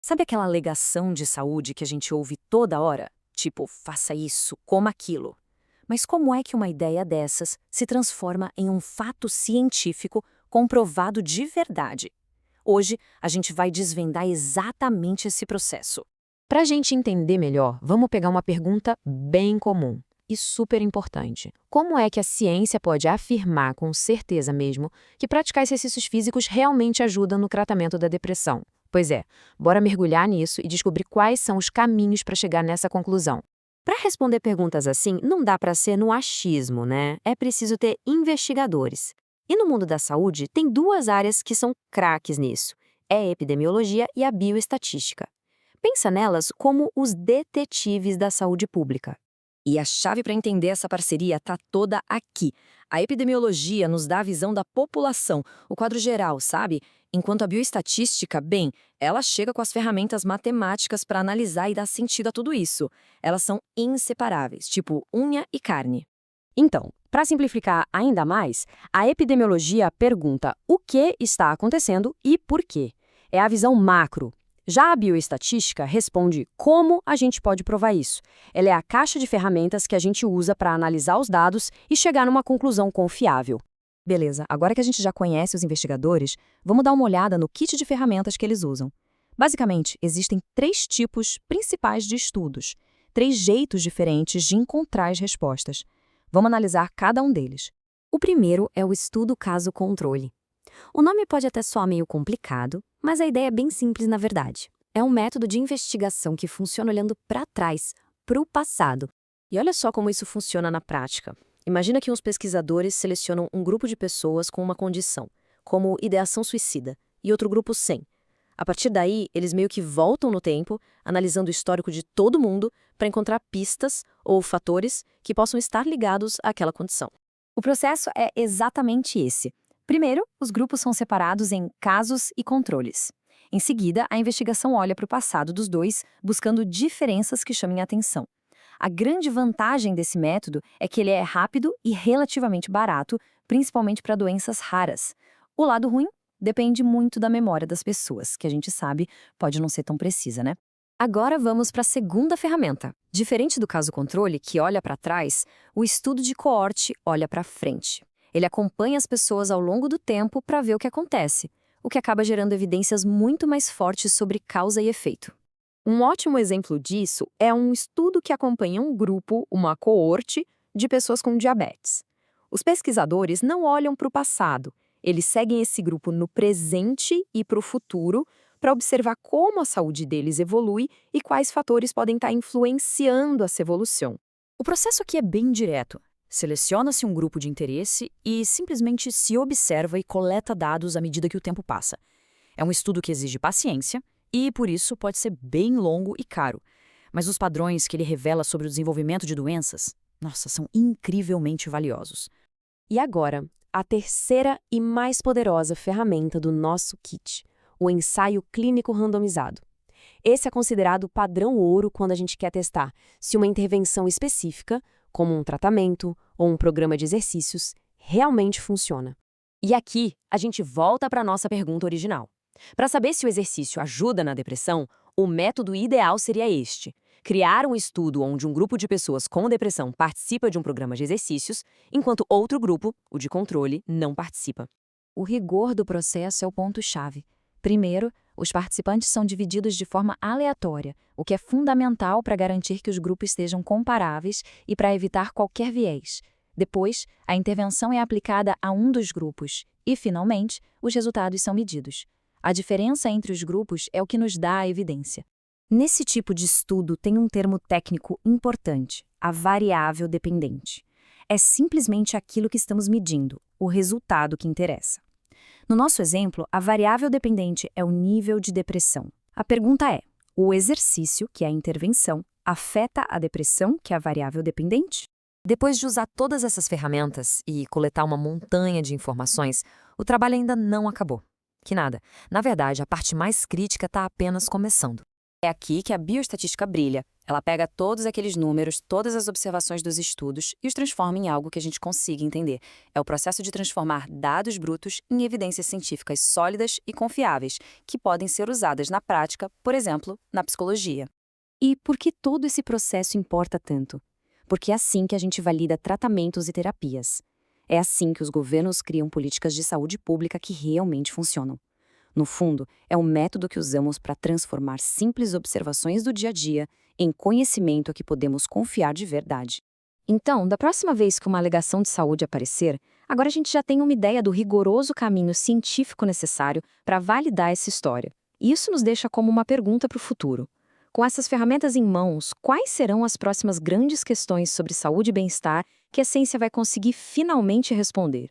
Sabe aquela alegação de saúde que a gente ouve toda hora? Tipo, faça isso, coma aquilo. Mas como é que uma ideia dessas se transforma em um fato científico comprovado de verdade? Hoje, a gente vai desvendar exatamente esse processo. Para a gente entender melhor, vamos pegar uma pergunta bem comum e super importante. Como é que a ciência pode afirmar com certeza mesmo que praticar exercícios físicos realmente ajuda no tratamento da depressão? Pois é, bora mergulhar nisso e descobrir quais são os caminhos para chegar nessa conclusão. Para responder perguntas assim, não dá para ser no achismo, né? É preciso ter investigadores. E no mundo da saúde, tem duas áreas que são craques nisso: é a epidemiologia e a bioestatística. Pensa nelas como os detetives da saúde pública. E a chave para entender essa parceria está toda aqui. A epidemiologia nos dá a visão da população, o quadro geral, sabe? Enquanto a bioestatística, bem, ela chega com as ferramentas matemáticas para analisar e dar sentido a tudo isso. Elas são inseparáveis, tipo unha e carne. Então, para simplificar ainda mais, a epidemiologia pergunta o que está acontecendo e por quê. É a visão macro. Já a bioestatística responde como a gente pode provar isso. Ela é a caixa de ferramentas que a gente usa para analisar os dados e chegar numa conclusão confiável. Beleza, agora que a gente já conhece os investigadores, vamos dar uma olhada no kit de ferramentas que eles usam. Basicamente, existem três tipos principais de estudos, três jeitos diferentes de encontrar as respostas. Vamos analisar cada um deles. O primeiro é o estudo caso-controle. O nome pode até soar meio complicado, mas a ideia é bem simples na verdade. É um método de investigação que funciona olhando para trás, para o passado. E olha só como isso funciona na prática. Imagina que uns pesquisadores selecionam um grupo de pessoas com uma condição, como ideação suicida, e outro grupo sem. A partir daí, eles meio que voltam no tempo, analisando o histórico de todo mundo para encontrar pistas ou fatores que possam estar ligados àquela condição. O processo é exatamente esse. Primeiro, os grupos são separados em casos e controles. Em seguida, a investigação olha para o passado dos dois, buscando diferenças que chamem a atenção. A grande vantagem desse método é que ele é rápido e relativamente barato, principalmente para doenças raras. O lado ruim depende muito da memória das pessoas, que a gente sabe pode não ser tão precisa, né? Agora vamos para a segunda ferramenta. Diferente do caso-controle, que olha para trás, o estudo de coorte olha para frente. Ele acompanha as pessoas ao longo do tempo para ver o que acontece, o que acaba gerando evidências muito mais fortes sobre causa e efeito. Um ótimo exemplo disso é um estudo que acompanha um grupo, uma coorte, de pessoas com diabetes. Os pesquisadores não olham para o passado, eles seguem esse grupo no presente e para o futuro para observar como a saúde deles evolui e quais fatores podem estar influenciando essa evolução. O processo aqui é bem direto. Seleciona-se um grupo de interesse e simplesmente se observa e coleta dados à medida que o tempo passa. É um estudo que exige paciência e, por isso, pode ser bem longo e caro. Mas os padrões que ele revela sobre o desenvolvimento de doenças, nossa, são incrivelmente valiosos. E agora, a terceira e mais poderosa ferramenta do nosso kit, o ensaio clínico randomizado. Esse é considerado o padrão ouro quando a gente quer testar se uma intervenção específica, como um tratamento ou um programa de exercícios, realmente funciona. E aqui, a gente volta para a nossa pergunta original. Para saber se o exercício ajuda na depressão, o método ideal seria este: criar um estudo onde um grupo de pessoas com depressão participa de um programa de exercícios, enquanto outro grupo, o de controle, não participa. O rigor do processo é o ponto-chave. Primeiro, os participantes são divididos de forma aleatória, o que é fundamental para garantir que os grupos estejam comparáveis e para evitar qualquer viés. Depois, a intervenção é aplicada a um dos grupos e, finalmente, os resultados são medidos. A diferença entre os grupos é o que nos dá a evidência. Nesse tipo de estudo tem um termo técnico importante, a variável dependente. É simplesmente aquilo que estamos medindo, o resultado que interessa. No nosso exemplo, a variável dependente é o nível de depressão. A pergunta é: o exercício, que é a intervenção, afeta a depressão, que é a variável dependente? Depois de usar todas essas ferramentas e coletar uma montanha de informações, o trabalho ainda não acabou. Que nada. Na verdade, a parte mais crítica está apenas começando. É aqui que a bioestatística brilha. Ela pega todos aqueles números, todas as observações dos estudos e os transforma em algo que a gente consiga entender. É o processo de transformar dados brutos em evidências científicas sólidas e confiáveis, que podem ser usadas na prática, por exemplo, na psicologia. E por que todo esse processo importa tanto? Porque é assim que a gente valida tratamentos e terapias. É assim que os governos criam políticas de saúde pública que realmente funcionam. No fundo, é um método que usamos para transformar simples observações do dia a dia em conhecimento a que podemos confiar de verdade. Então, da próxima vez que uma alegação de saúde aparecer, agora a gente já tem uma ideia do rigoroso caminho científico necessário para validar essa história. E isso nos deixa como uma pergunta para o futuro. Com essas ferramentas em mãos, quais serão as próximas grandes questões sobre saúde e bem-estar que a ciência vai conseguir finalmente responder?